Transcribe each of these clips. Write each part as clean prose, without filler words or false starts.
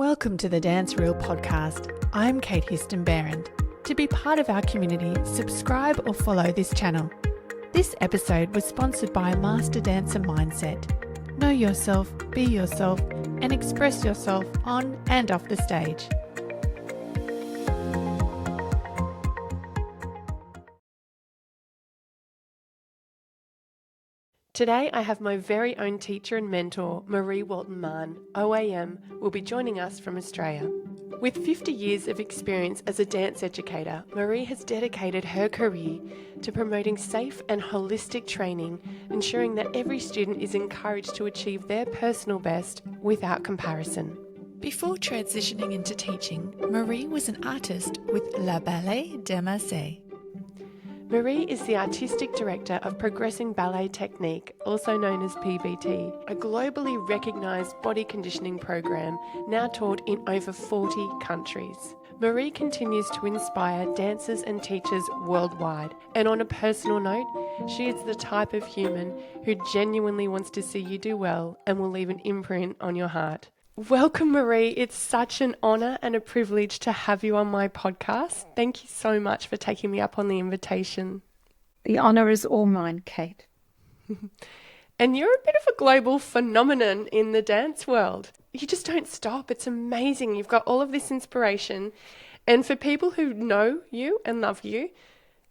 Welcome to the Dance Reel podcast. I'm Kate Histon. To be part of our community, subscribe or follow this channel. This episode was sponsored by Master Dancer Mindset. Know yourself, be yourself, and express yourself on and off the stage. Today I have my very own teacher and mentor, Marie Walton-Mahon, OAM, will be joining us from Australia. With 50 years of experience as a dance educator, Marie has dedicated her career to promoting safe and holistic training, ensuring that every student is encouraged to achieve their personal best without comparison. Before transitioning into teaching, Marie was an artist with La Ballet de Marseille. Marie is the Artistic Director of Progressing Ballet Technique, also known as PBT, a globally recognised body conditioning program now taught in over 40 countries. Marie continues to inspire dancers and teachers worldwide, and on a personal note, she is the type of human who genuinely wants to see you do well and will leave an imprint on your heart. Welcome, Marie. It's such an honour and a privilege to have you on my podcast. Thank you so much for taking me up on the invitation. The honour is all mine, Kate. And you're a bit of a global phenomenon in the dance world. You just don't stop. It's amazing. You've got all of this inspiration. And for people who know you and love you,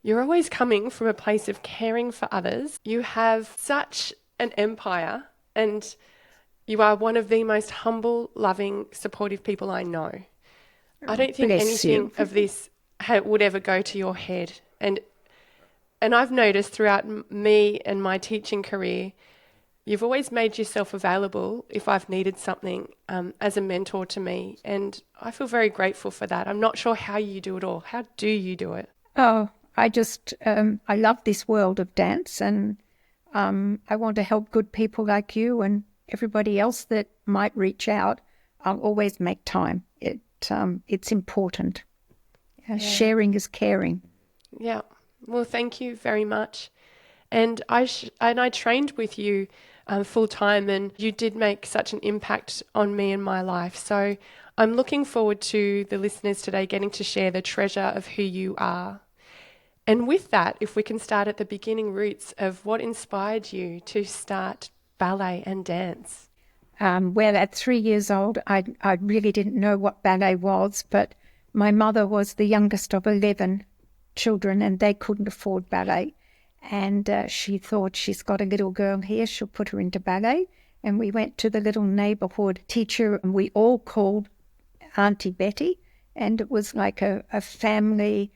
you're always coming from a place of caring for others. You have such an empire, and you are one of the most humble, loving, supportive people I know. I don't think anything of this would ever go to your head. And I've noticed throughout me and my teaching career, you've always made yourself available if I've needed something as a mentor to me. And I feel very grateful for that. I'm not sure how you do it all. How do you do it? Oh, I love this world of dance, and I want to help good people like you and everybody else that might reach out. I'll always make time. It's important. Yeah. Sharing is caring. Yeah. Well, thank you very much. And I trained with you full time, and you did make such an impact on me and my life. So I'm looking forward to the listeners today getting to share the treasure of who you are. And with that, if we can start at the beginning roots of what inspired you to start ballet and dance. Well, at 3 years old, I really didn't know what ballet was, but my mother was the youngest of 11 children, and they couldn't afford ballet. And she thought, she's got a little girl here, she'll put her into ballet. And we went to the little neighbourhood teacher, and we all called Auntie Betty. And it was like a family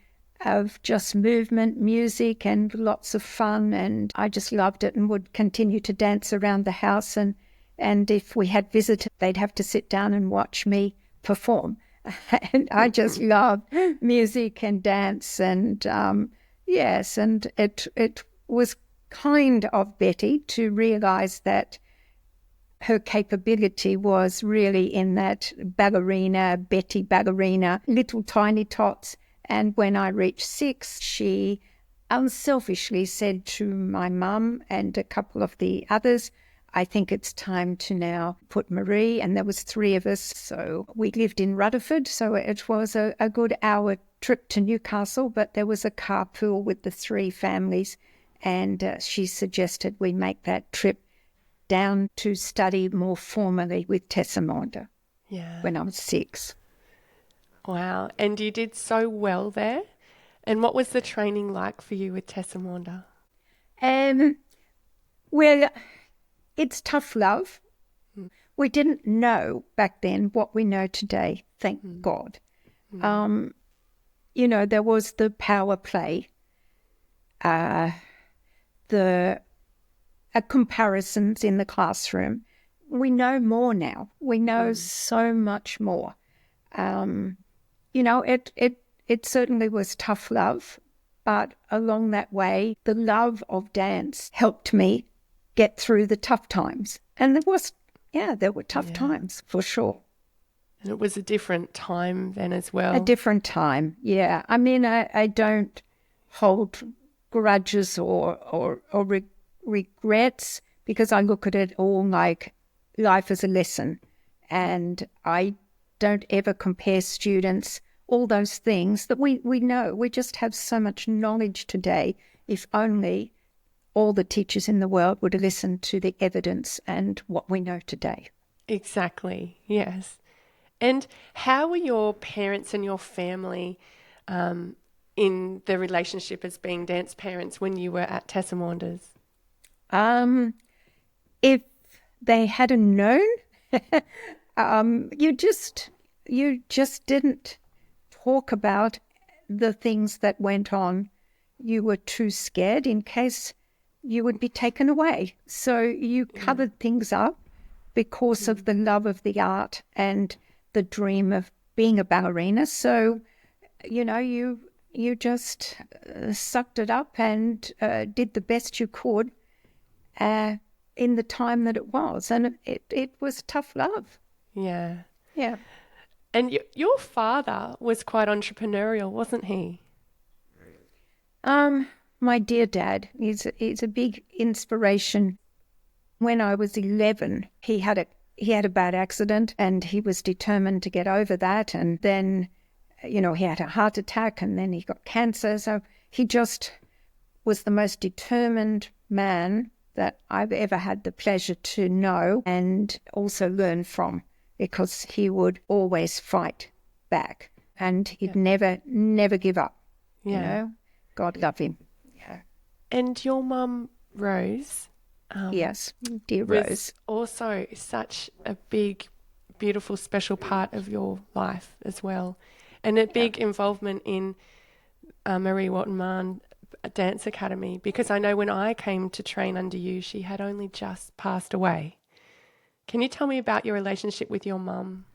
of just movement, music, and lots of fun. And I just loved it and would continue to dance around the house. And if we had visitors, they'd have to sit down and watch me perform. And I just loved music and dance. And yes, and it was kind of Betty to realise that her capability was really in that ballerina, Betty ballerina, little tiny tots. And when I reached 6, she unselfishly said to my mum and a couple of the others, I think it's time to now put Marie, and there was 3 of us. So we lived in Rutherford, so it was a good hour trip to Newcastle, but there was a carpool with the 3 families, and she suggested we make that trip down to study more formally with Tessamanda when I was 6. Wow. And you did so well there. And what was the training like for you with Tessamanda? Well, it's tough love. We didn't know back then what we know today, thank God. There was the power play, the comparisons in the classroom. We know more now. We know so much more. It certainly was tough love, but along that way, the love of dance helped me get through the tough times. And there were tough times for sure. And it was a different time then as well. A different time, yeah. I mean, I don't hold grudges or regrets, because I look at it all like life as a lesson. And I don't ever compare students, all those things that we know. We just have so much knowledge today. If only all the teachers in the world would listen to the evidence and what we know today. Exactly, yes. And how were your parents and your family in the relationship as being dance parents when you were at Tessa Maunders? If they hadn't known, you just didn't talk about the things that went on. You were too scared in case you would be taken away. So you covered things up because of the love of the art and the dream of being a ballerina. So, you just sucked it up and did the best you could in the time that it was. And it was tough love. Yeah. Yeah. And your father was quite entrepreneurial, wasn't he? My dear dad is a big inspiration. When I was 11, he had a bad accident and he was determined to get over that. And then, he had a heart attack and then he got cancer. So he just was the most determined man that I've ever had the pleasure to know and also learn from, because he would always fight back and he'd never give up. God love him. Yeah. And your mum, Rose, yes, dear was Rose, also such a big, beautiful, special part of your life as well, and a big involvement in Marie Walton-Mahon Dance Academy, because I know when I came to train under you, she had only just passed away. Can you tell me about your relationship with your mum?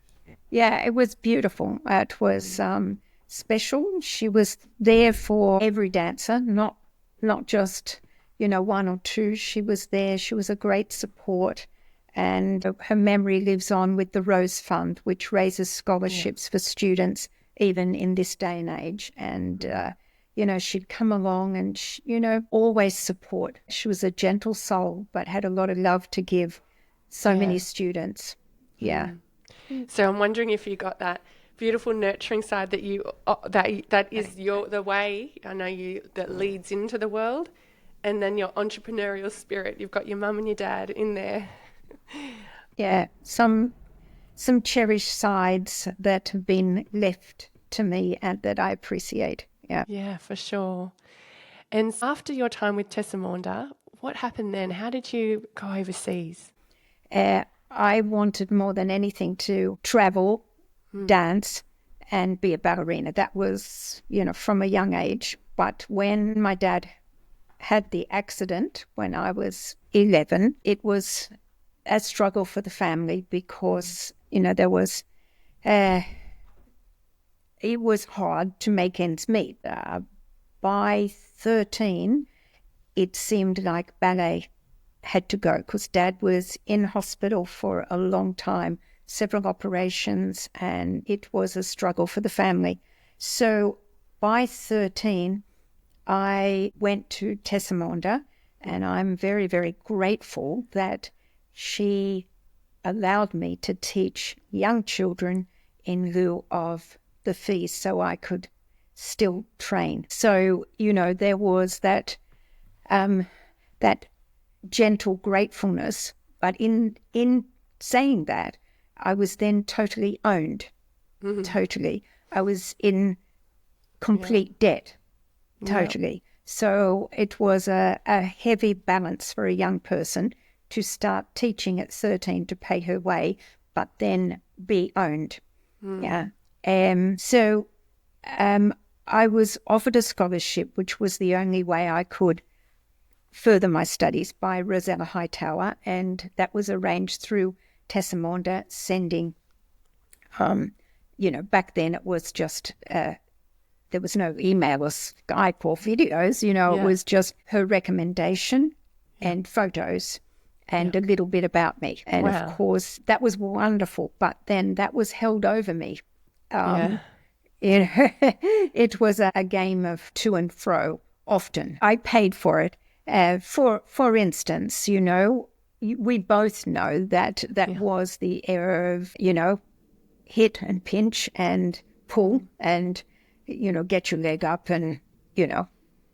Yeah, it was beautiful. It was special. She was there for every dancer, not just, one or two. She was there. She was a great support. And her memory lives on with the Rose Fund, which raises scholarships for students even in this day and age. And, she'd come along and, always support. She was a gentle soul, but had a lot of love to give so many students. Yeah. So I'm wondering if you got that beautiful nurturing side that you that is the way I know you that leads into the world, and then your entrepreneurial spirit. You've got your mum and your dad in there. Yeah, some cherished sides that have been left to me and that I appreciate. Yeah. Yeah, for sure. And after your time with Tessa Maunders, what happened then? How did you go overseas? I wanted more than anything to travel, dance, and be a ballerina. That was, from a young age. But when my dad had the accident when I was 11, it was a struggle for the family because, there was, it was hard to make ends meet. By 13, it seemed like ballet had to go because Dad was in hospital for a long time, several operations, and it was a struggle for the family. So by 13, I went to Tessa Maunders, and I'm very, very grateful that she allowed me to teach young children in lieu of the fees so I could still train. So, there was that gentle gratefulness, but in saying that, I was then totally owned. Totally. I was in complete debt. Totally. So it was a heavy balance for a young person to start teaching at 13 to pay her way, but then be owned. Yeah. So I was offered a scholarship, which was the only way I could further my studies, by Rosella Hightower, and that was arranged through Tessa Maunders sending, back then it was just, there was no email or Skype or videos, it was just her recommendation and photos and a little bit about me. And of course, that was wonderful, but then that was held over me. It was a game of to and fro often. I paid for it. For instance, we both know that was the era of, hit and pinch and pull and, get your leg up and,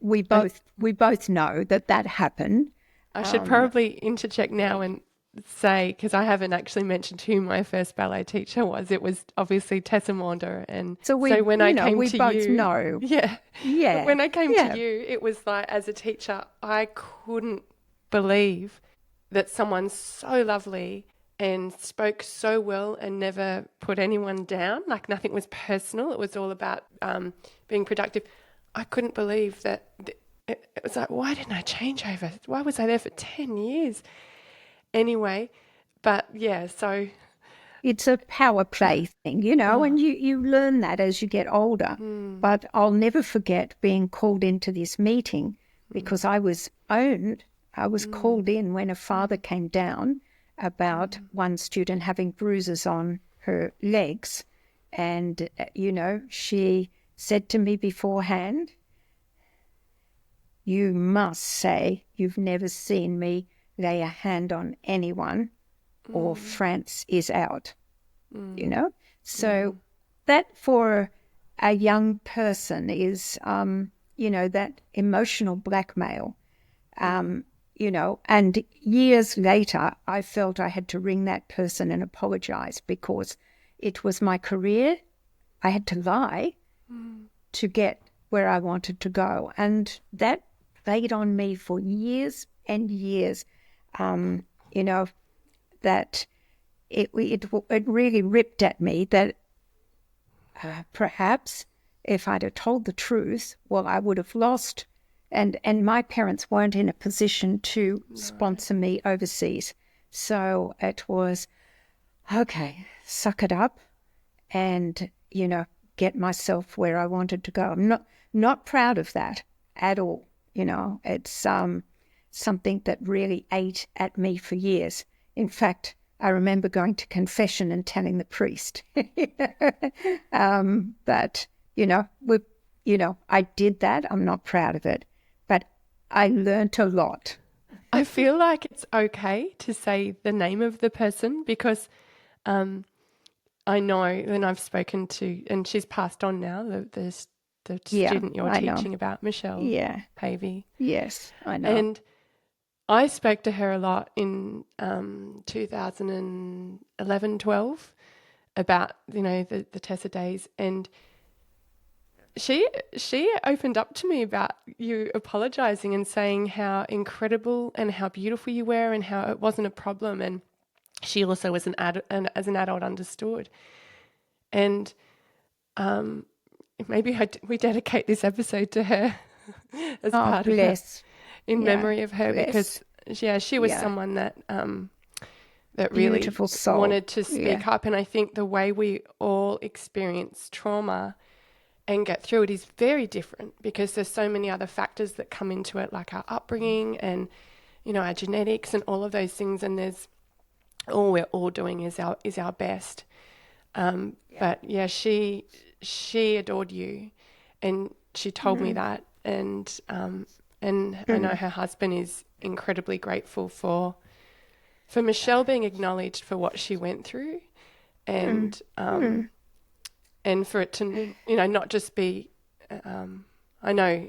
we both know that happened. I should probably interject now and say, because I haven't actually mentioned who my first ballet teacher was. It was obviously Tessa Maunder. And so when I came we to both you, know. Yeah. Yeah. When I came to you, it was like, as a teacher, I couldn't believe that someone so lovely and spoke so well and never put anyone down. Like, nothing was personal. It was all about being productive. I couldn't believe that. It was like, why didn't I change over? Why was I there for 10 years? Anyway, but yeah, so. It's a power play thing, and you learn that as you get older. But I'll never forget being called into this meeting because I was owned. I was called in when a father came down about one student having bruises on her legs. And, she said to me beforehand, "You must say you've never seen me lay a hand on anyone or France is out." So that for a young person is, that emotional blackmail, and years later I felt I had to ring that person and apologize because it was my career. I had to lie to get where I wanted to go. And that played on me for years and years, that it really ripped at me that perhaps if I'd have told the truth, well, I would have lost. And my parents weren't in a position to sponsor me overseas. So it was, okay, suck it up and, get myself where I wanted to go. I'm not proud of that at all. It's something that really ate at me for years. In fact, I remember going to confession and telling the priest that, I did that. I'm not proud of it, but I learnt a lot. I feel like it's okay to say the name of the person because I know, and I've spoken to, and she's passed on now, the student you're teaching about, Michelle Pavey. Yes, I know. And I spoke to her a lot in 2011-12 about, the Tessa days, and she opened up to me about you apologising and saying how incredible and how beautiful you were and how it wasn't a problem, and she also was as an adult understood. And maybe we dedicate this episode to her as part of her, in memory of her, because she was someone that that really wanted to speak up. And I think the way we all experience trauma and get through it is very different because there's so many other factors that come into it, like our upbringing and our genetics and all of those things. And there's all we're all doing is our best. But she adored you, and she told me that, and I know her husband is incredibly grateful for Michelle being acknowledged for what she went through, and and for it to not just be I know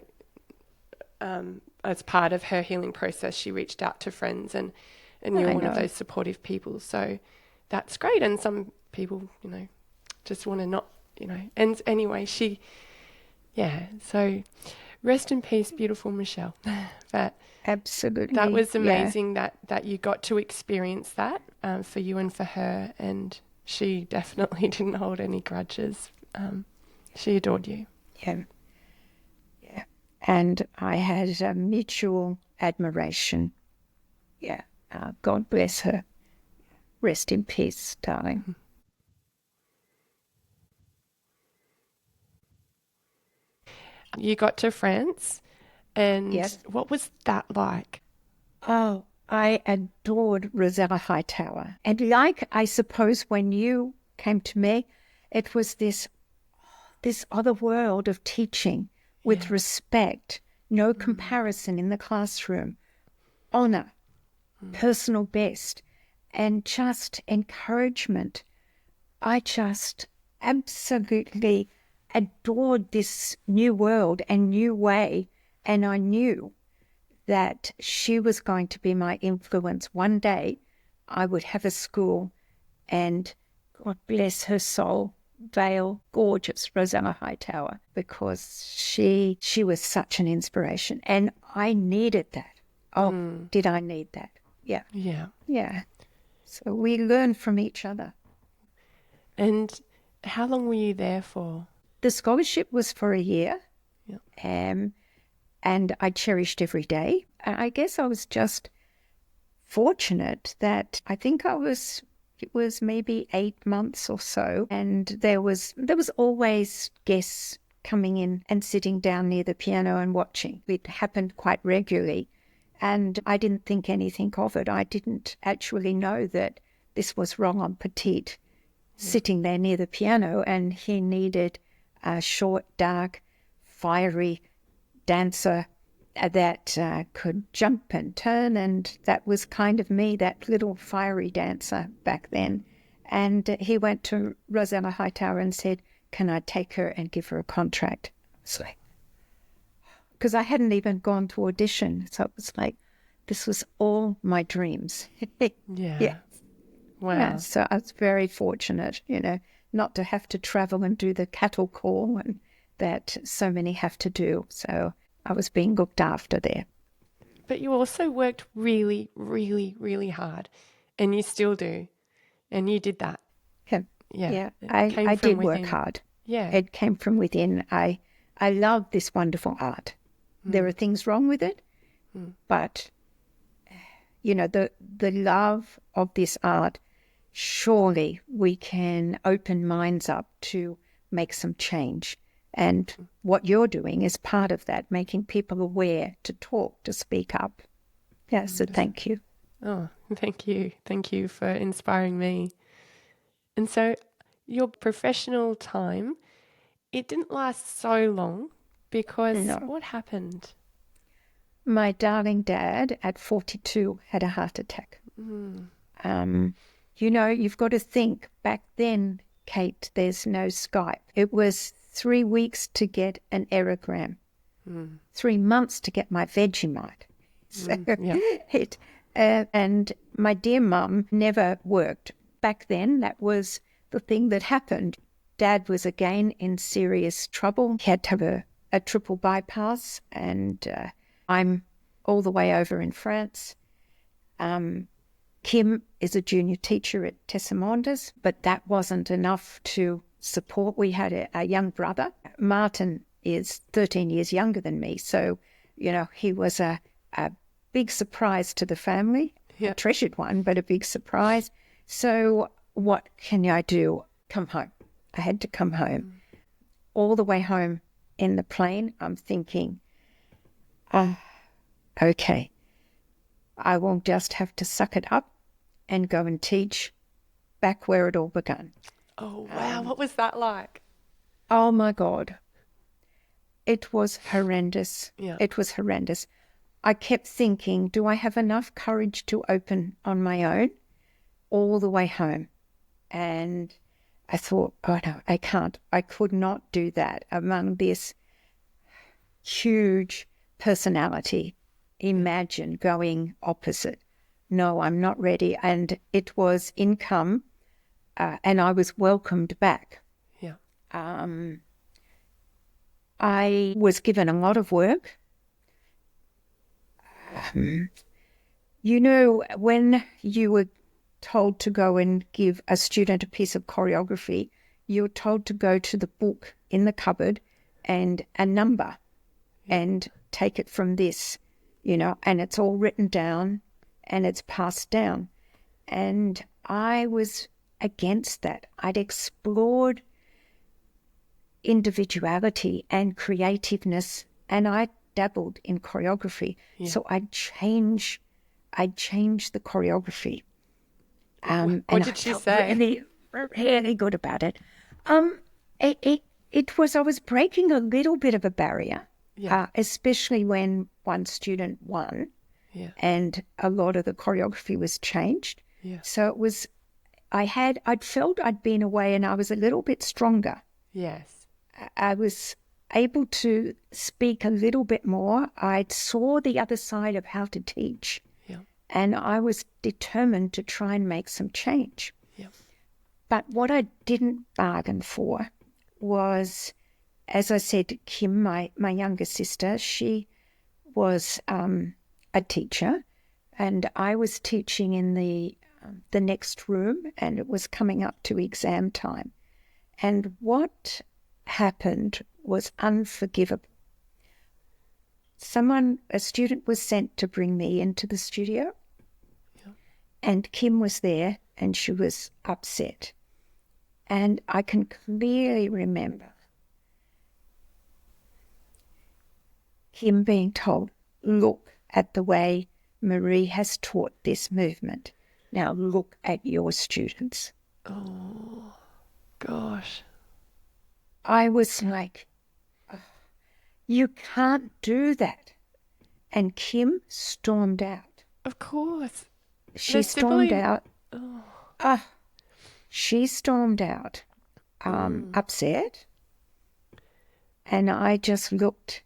as part of her healing process she reached out to friends and you're one of those supportive people, so that's great. And some people just want to not and anyway so rest in peace, beautiful Michelle. But absolutely, that was amazing that you got to experience that for you and for her, and she definitely didn't hold any grudges. She adored you. Yeah. And I had a mutual admiration. Yeah. God bless her. Rest in peace, darling. You got to France, and what was that like? Oh, I adored Rosella Hightower. And like, I suppose, when you came to me, it was this other world of teaching with respect, no comparison in the classroom, honour, personal best, and just encouragement I just absolutely adored this new world and new way. And I knew that she was going to be my influence. One day I would have a school, and God bless her soul, Vale, gorgeous Rosanna Hightower, because she was such an inspiration. And I needed that. Oh, did I need that? Yeah. Yeah. Yeah. So we learn from each other. And how long were you there for? The scholarship was for a year. Yeah. And I cherished every day. I guess I was just fortunate that I think it was maybe 8 months or so, and there was always guests coming in and sitting down near the piano and watching. It happened quite regularly, and I didn't think anything of it. I didn't actually know that this was wrong on Petite, sitting there near the piano, and he needed a short, dark, fiery dancer that could jump and turn, and that was kind of me, that little fiery dancer back then. And he went to Rosanna Hightower and said, can I take her and give her a contract? I was like, because I hadn't even gone to audition, so it was like, this was all my dreams. Yeah. Wow. Yeah, so I was very fortunate, not to have to travel and do the cattle call and that so many have to do. So I was being looked after there. But you also worked really, really, really hard, and you still do. And you did that. Yeah. It I came did from work within. hard. Yeah. It came from within. I love this wonderful art. There are things wrong with it, but, the love of this art, surely we can open minds up to make some change. And what you're doing is part of that, making people aware to talk, to speak up. Yeah, so thank you. Oh, thank you. Thank you for inspiring me. And so your professional time, it didn't last so long because No. what happened? My darling dad at 42 had a heart attack. You've got to think back then, Kate, there's no Skype. It was 3 weeks to get an aerogram, 3 months to get my Vegemite. So and my dear mum never worked. Back then, that was the thing that happened. Dad was again in serious trouble. He had to have a triple bypass, and I'm all the way over in France. Kim is a junior teacher at Tessamonders, but that wasn't enough to support. We had a young brother. Martin is 13 years younger than me, so, he was a big surprise to the family, a treasured one, but a big surprise. So what can I do? Come home. I had to come home. All the way home in the plane, I'm thinking, okay, I will just have to suck it up and go and teach back where it all began. Oh, wow. What was that like? Oh, my God. It was horrendous. Yeah. It was horrendous. I kept thinking, do I have enough courage to open on my own all the way home? And I thought, oh, no, I can't. I could not do that among this huge personality. Imagine going opposite. No, I'm not ready. And it was income, and I was welcomed back. Yeah. I was given a lot of work. When you were told to go and give a student a piece of choreography, you're told to go to the book in the cupboard and a number and take it from this, and it's all written down and it's passed down. And I was against that. I'd explored individuality and creativeness, and I dabbled in choreography. So I'd change the choreography. What and did she felt say? Really, really good about it. It was, I was breaking a little bit of a barrier, especially when one student won, and a lot of the choreography was changed. Yeah. So I'd felt I'd been away and I was a little bit stronger. Yes. I was able to speak a little bit more. I saw the other side of how to teach. Yeah. And I was determined to try and make some change. Yeah. But what I didn't bargain for was, as I said, Kim, my younger sister, she was a teacher, and I was teaching in the next room, and it was coming up to exam time. And what happened was unforgivable. A student was sent to bring me into the studio, and Kim was there, and she was upset. And I can clearly remember Kim being told, look at the way Marie has taught this movement. Now look at your students. Oh, gosh. I was like, oh, you can't do that. And Kim stormed out. Of course. She stormed out. She stormed out, upset. And I just looked.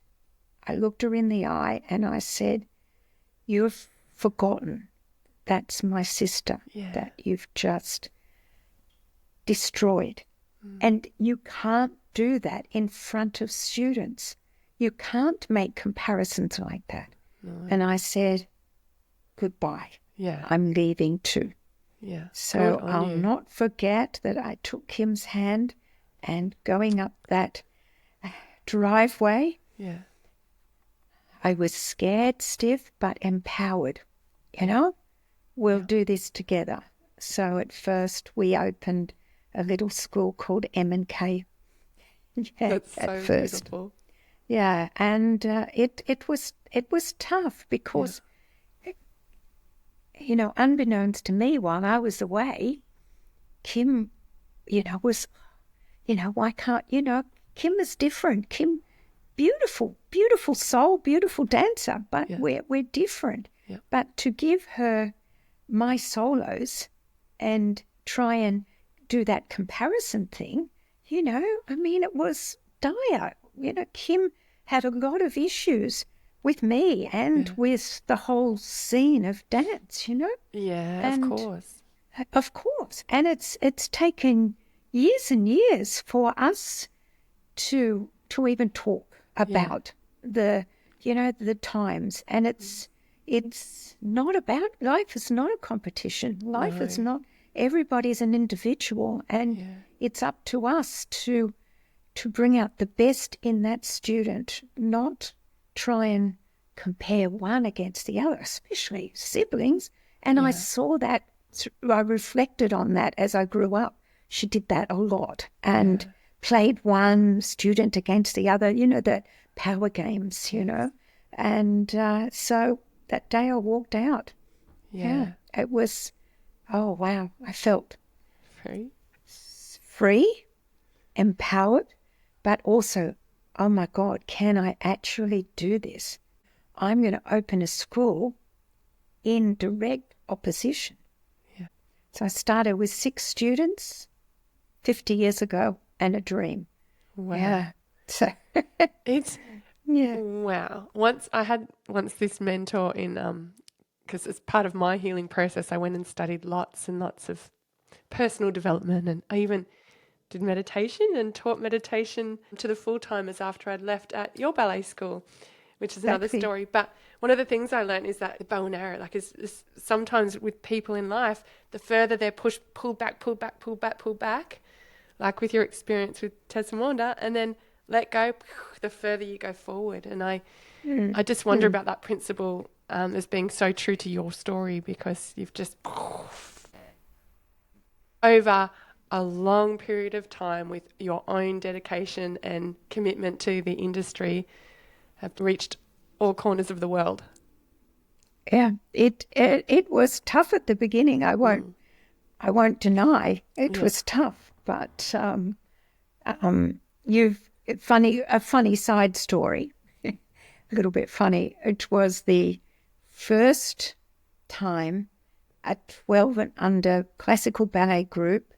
I looked her in the eye and I said, you've forgotten that's my sister that you've just destroyed. And you can't do that in front of students. You can't make comparisons like that. No. And I said, goodbye. Yeah. I'm leaving too. Yeah. So I'll not forget that I took Kim's hand and going up that driveway, I was scared, stiff, but empowered. We'll do this together. So at first we opened a little school called M&K. That's so beautiful. Yeah, and it was tough because, unbeknownst to me, while I was away, Kim, was, why can't, Kim is different. Kim, beautiful soul, beautiful dancer, but we're different. Yeah. But to give her my solos and try and do that comparison thing, it was dire. Kim had a lot of issues with me and with the whole scene of dance, Yeah, of course. Of course. And it's taken years and years for us to even talk about the times. And it's not about, life is not a competition. Life is not, everybody's an individual, and it's up to us to bring out the best in that student, not try and compare one against the other, especially siblings. And I saw that, I reflected on that as I grew up. She did that a lot and played one student against the other, the power games, And so that day I walked out. Yeah. It was, oh, wow. I felt free, empowered, but also, oh, my God, can I actually do this? I'm going to open a school in direct opposition. Yeah. So I started with 6 students 50 years ago and a dream. Wow. Yeah. So it's wow. Once this mentor in because as part of my healing process, I went and studied lots and lots of personal development, and I even did meditation and taught meditation to the full-timers after I'd left at your ballet school, which is another story. But one of the things I learned is that the bow and arrow, is sometimes with people in life, the further they're pulled back, like with your experience with Tessamanda, and then let go, the further you go forward. And I just wonder about that principle as being so true to your story, because you've just over a long period of time with your own dedication and commitment to the industry have reached all corners of the world. Yeah, it was tough at the beginning. I won't deny it was tough, but a funny side story, a little bit funny. It was the first time a 12 and under classical ballet group,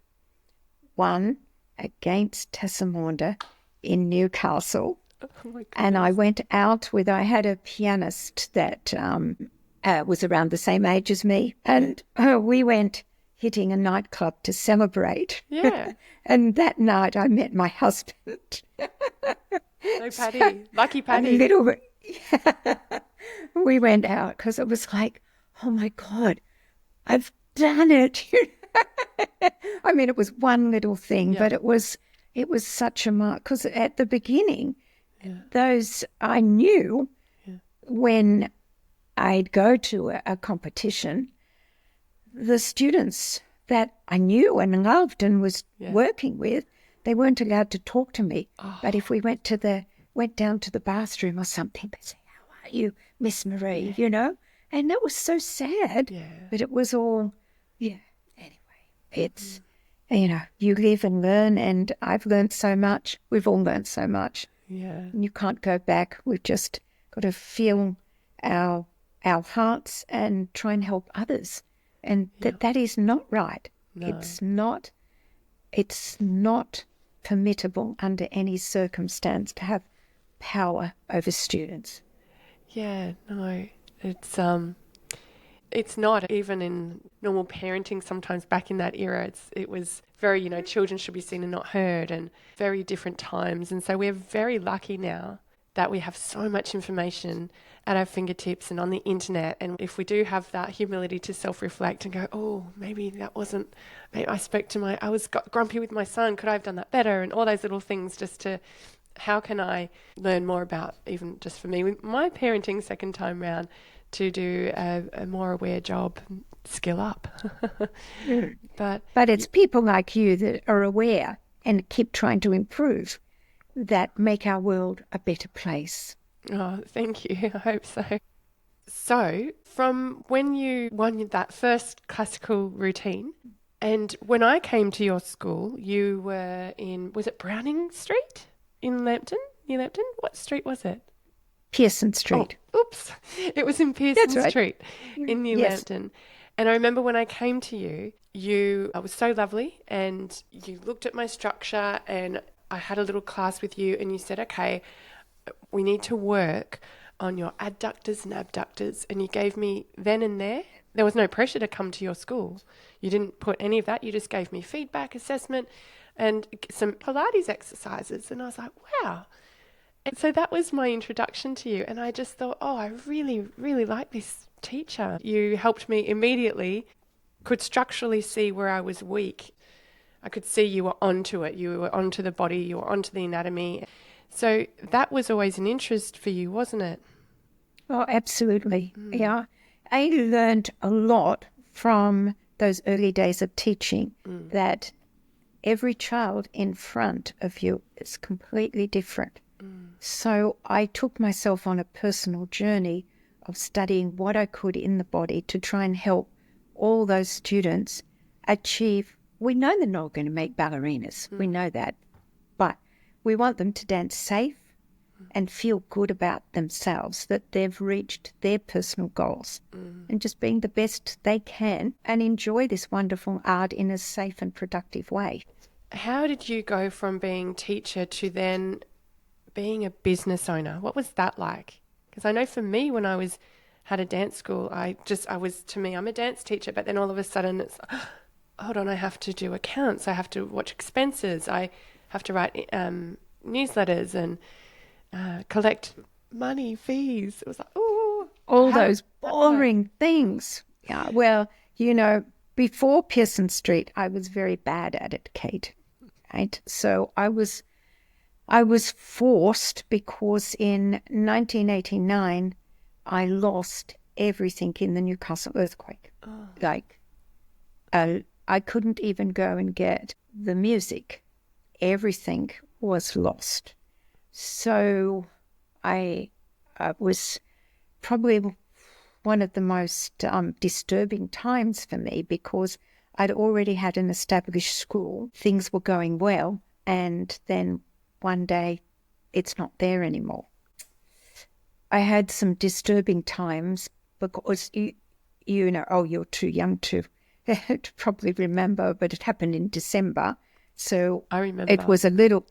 won against Tassamanda in Newcastle. Oh my And I goodness. went out with, I had a pianist that was around the same age as me, and we went hitting a nightclub to celebrate. Yeah. And that night I met my husband. No, Paddy. Lucky A Paddy. little bit. We went out because it was like, oh my God, I've done it. I mean, it was one little thing, Yeah. but it was such a mark, because at the beginning, Yeah. those I knew Yeah. when I'd go to a competition, the students that I knew and loved and was Yeah. working with, they weren't allowed to talk to me. Oh. But if we went down to the bathroom or something, they'd say, "How are you, Miss Marie?" You know, and that was so sad. Yeah. But it was all, yeah. Anyway, it's you live and learn, and I've learned so much. We've all learned so much. Yeah. And you can't go back. We've just got to feel our hearts and try and help others. And that is not right. No. It's not permissible under any circumstance to have power over students. Yeah, no. It's not even in normal parenting. Sometimes back in that era, it was very, children should be seen and not heard, and very different times. And so we're very lucky now that we have so much information at our fingertips and on the internet. And if we do have that humility to self-reflect and go, oh, maybe that wasn't, maybe I was grumpy with my son, could I have done that better? And all those little things, just to, how can I learn more about, even just for me, with my parenting second time round, to do a more aware job, skill up. But it's people like you that are aware and keep trying to improve that make our world a better place. oh, thank you. I hope so. So from when you won that first classical routine, and when I came to your school, you were was it Browning Street in Lambton? Near Lambton? What street was it? Pearson Street. Oh, oops. It was in Pearson That's right. Street in New Yes. Lambton. And I remember when I came to you, I was so lovely, and you looked at my structure, and I had a little class with you, and you said, okay, we need to work on your adductors and abductors. And you gave me then and there was no pressure to come to your school. You didn't put any of that. You just gave me feedback, assessment, and some Pilates exercises. And I was like, wow. And so that was my introduction to you. And I just thought, oh, I really, really like this teacher. You helped me immediately, could structurally see where I was weak. I could see you were onto it. You were onto the body. You were onto the anatomy. So that was always an interest for you, wasn't it? Oh, absolutely. Yeah. I learned a lot from those early days of teaching, that every child in front of you is completely different. So I took myself on a personal journey of studying what I could in the body to try and help all those students achieve. We know they're not going to make ballerinas. We know that. But we want them to dance safe and feel good about themselves, that they've reached their personal goals, and just being the best they can and enjoy this wonderful art in a safe and productive way. How did you go from being teacher to then being a business owner? What was that like? Because I know for me, when I had a dance school, I'm a dance teacher, but then all of a sudden it's, hold on, I have to do accounts, I have to watch expenses, I have to write newsletters and collect money, fees. It was like, oh, all those boring things. Yeah, well, before Pearson Street, I was very bad at it, Kate. Right? So I was forced, because in 1989 I lost everything in the Newcastle earthquake. Oh. Like, I couldn't even go and get the music. Everything was lost. So I was probably one of the most disturbing times for me, because I'd already had an established school. Things were going well, and then one day it's not there anymore. I had some disturbing times, because you know, oh, you're too young to probably remember, but it happened in December. So I remember. it was a little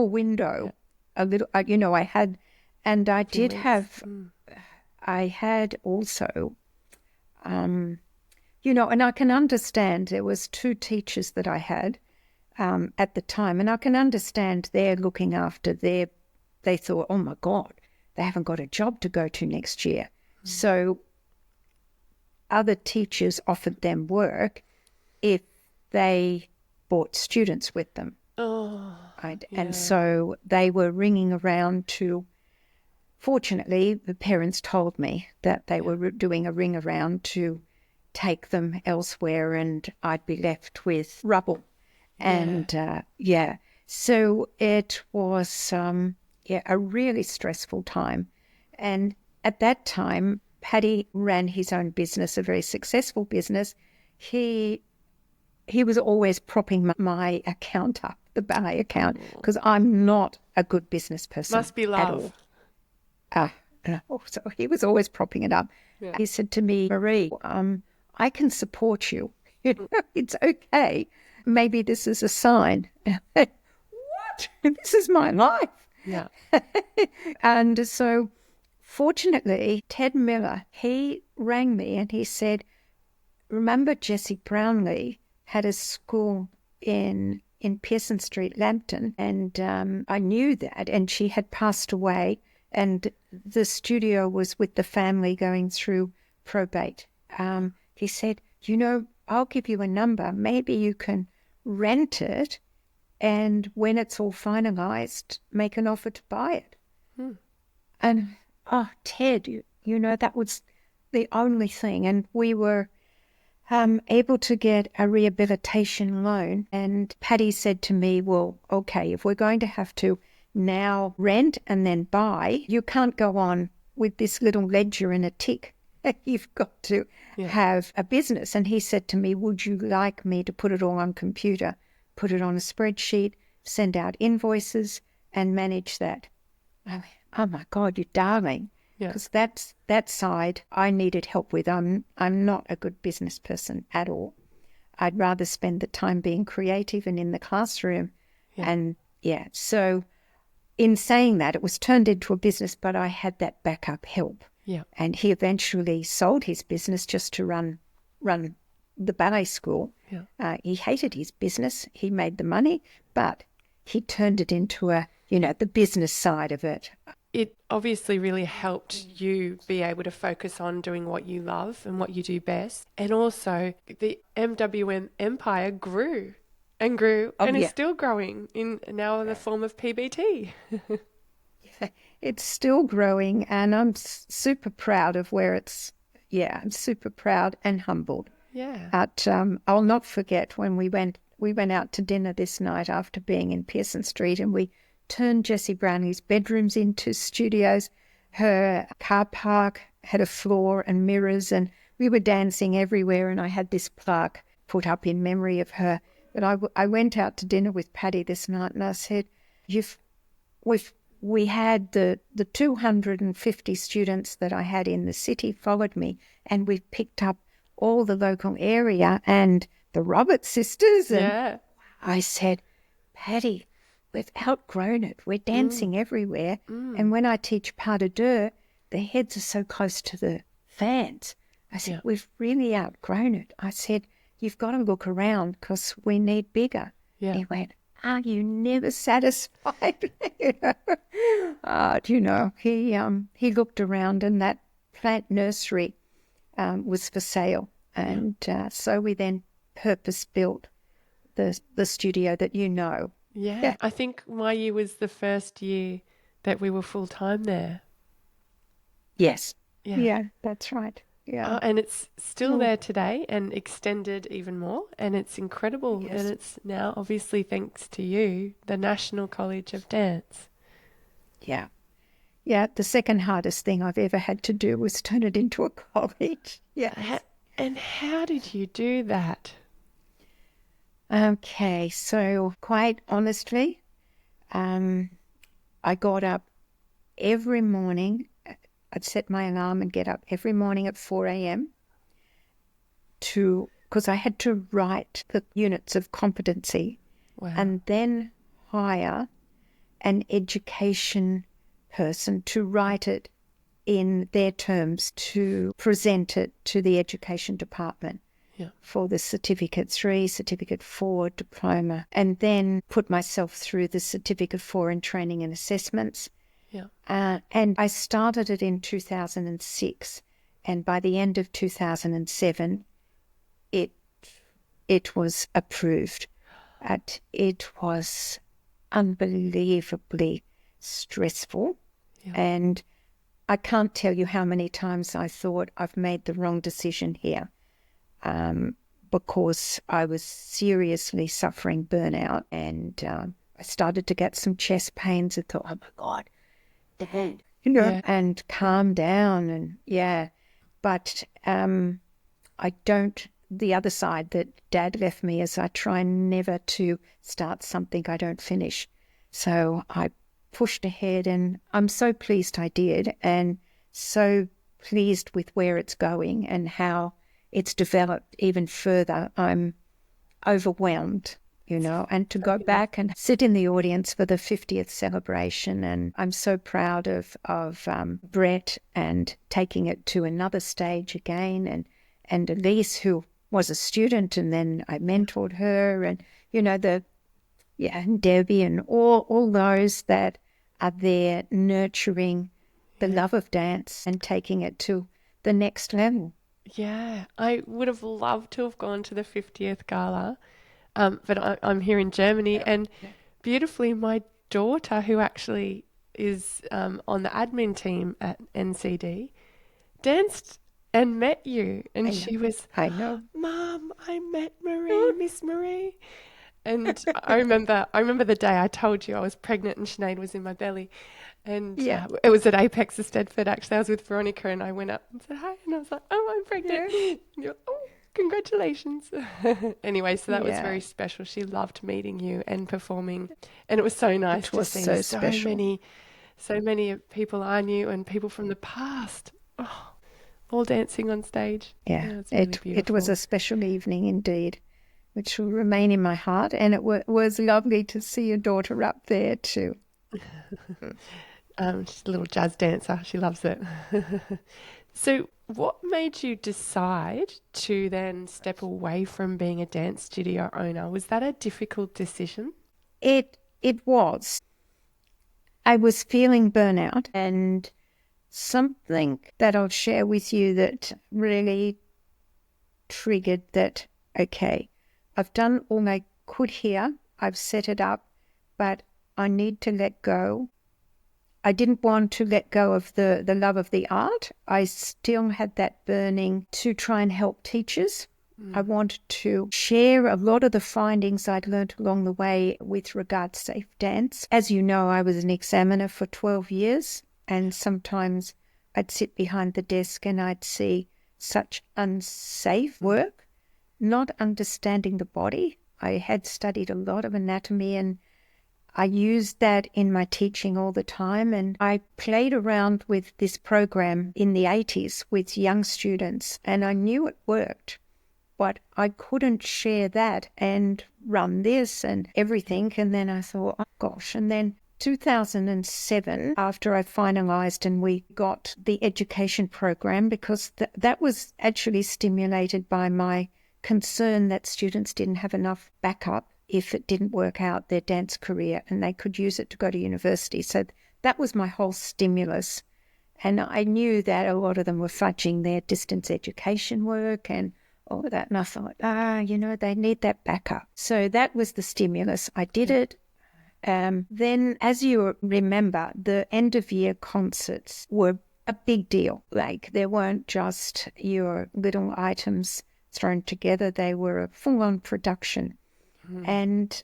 window, a little, you know, I had, and I did weeks. have, I had also, you know, and I can understand there was 2 teachers that I had at the time, and I can understand they're looking after they thought, oh my God, they haven't got a job to go to next year. So other teachers offered them work if they brought students with them. Oh, Right? Yeah. And so they were ringing around to, fortunately, the parents told me that they were doing a ring around to take them elsewhere, and I'd be left with rubble. And so it was a really stressful time. And at that time, Paddy ran his own business, a very successful business. He was always propping my account up, the ballet account, because I'm not a good business person. Must be love. At all. So he was always propping it up. Yeah. He said to me, Marie, I can support you. It's okay. Maybe this is a sign. What? This is my life. Yeah. And so fortunately, Ted Miller, he rang me and he said, remember Jessie Brownlee had a school in Pearson Street, Lambton, and I knew that, and she had passed away, and the studio was with the family going through probate. He said, you know, I'll give you a number. Maybe you can rent it, and when it's all finalised, make an offer to buy it. And, Ted, you know, that was the only thing. And we were able to get a rehabilitation loan. And Paddy said to me, well, okay, if we're going to have to now rent and then buy, you can't go on with this little ledger and a tick. You've got to have a business. And he said to me, would you like me to put it all on computer, put it on a spreadsheet, send out invoices and manage that? Oh my God, you darling. Because that side I needed help with. I'm not a good business person at all. I'd rather spend the time being creative and in the classroom. And so in saying that, it was turned into a business, but I had that backup help. And he eventually sold his business just to run the ballet school. He hated his business. He made the money, but he turned it into the business side of it. It obviously really helped you be able to focus on doing what you love and what you do best. And also the MWM empire grew and grew and is still growing in the form of PBT. It's still growing, and I'm super proud of where it's, I'm super proud and humbled. But I'll not forget when we went out to dinner this night after being in Pearson Street, and we turned Jessie Brownlee's bedrooms into studios. Her car park had a floor and mirrors, and we were dancing everywhere, and I had this plaque put up in memory of her. But I went out to dinner with Paddy this night, and I said, we had the 250 students that I had in the city followed me, and we picked up all the local area and the Roberts sisters. And I said, Paddy, we've outgrown it. We're dancing everywhere. And when I teach pas de deux, the heads are so close to the fans. I said, we've really outgrown it. I said, you've got to look around because we need bigger. He went, are you never satisfied? He looked around, and that plant nursery was for sale. And so we then purpose-built the studio that you know. I think my year was the first year that we were full-time there. Yes. Yeah, that's right. And it's still there today and extended even more, and it's incredible. And it's now, obviously, thanks to you, the National College of Dance. Yeah, the second hardest thing I've ever had to do was turn it into a college. And how did you do that? Okay, so quite honestly, I got up every morning. I'd set my alarm and get up every morning at 4 a.m. because I had to write the units of competency Wow. and then hire an education person to write it in their terms, to present it to the education department for the Certificate 3, Certificate 4, Diploma, and then put myself through the Certificate 4 in Training and Assessments. And I started it in 2006, and by the end of 2007, it was approved. It was unbelievably stressful, and I can't tell you how many times I thought I've made the wrong decision here, because I was seriously suffering burnout, and I started to get some chest pains and thought, oh my God, Dad, and calm down, and but the other side that Dad left me is I try never to start something I don't finish. So I pushed ahead, and I'm so pleased I did, and so pleased with where it's going and how it's developed even further. I'm overwhelmed, and to go back and sit in the audience for the 50th celebration, and I'm so proud of Brett and taking it to another stage again, and Elise, who was a student, and then I mentored her, and and Debbie and all those that are there nurturing the love of dance and taking it to the next level. Yeah, I would have loved to have gone to the 50th gala, but I'm here in Germany, and beautifully, my daughter, who actually is on the admin team at NCD, danced and met you, and she was, I know, Mum, I met Marie, Miss Marie. And I remember the day I told you I was pregnant and Sinead was in my belly. And it was at Apex of Stedford, actually. I was with Veronica, and I went up and said hi, and I was like, oh, I'm pregnant. And you're like, oh, congratulations. Anyway, so that was very special. She loved meeting you and performing, and it was so nice to see so many people I knew and people from the past, all dancing on stage. It's really beautiful. It was a special evening indeed, which will remain in my heart, and it was lovely to see your daughter up there too. She's a little jazz dancer. She loves it. So what made you decide to then step away from being a dance studio owner? Was that a difficult decision? It was. I was feeling burnout, and something that I'll share with you that really triggered that, okay, I've done all I could here. I've set it up, but I need to let go. I didn't want to let go of the love of the art. I still had that burning to try and help teachers. I wanted to share a lot of the findings I'd learned along the way with regard to safe dance. As you know, I was an examiner for 12 years, and sometimes I'd sit behind the desk and I'd see such unsafe work, not understanding the body. I had studied a lot of anatomy, and I used that in my teaching all the time, and I played around with this program in the 80s with young students, and I knew it worked, but I couldn't share that and run this and everything. And then I thought, oh gosh, and then 2007, after I finalised and we got the education program, because that was actually stimulated by my concern that students didn't have enough backup if it didn't work out their dance career, and they could use it to go to university. So that was my whole stimulus. And I knew that a lot of them were fudging their distance education work and all of that. And I thought, they need that backup. So that was the stimulus. I did it. Then, as you remember, the end of year concerts were a big deal. Like, they weren't just your little items thrown together. They were a full-on production. And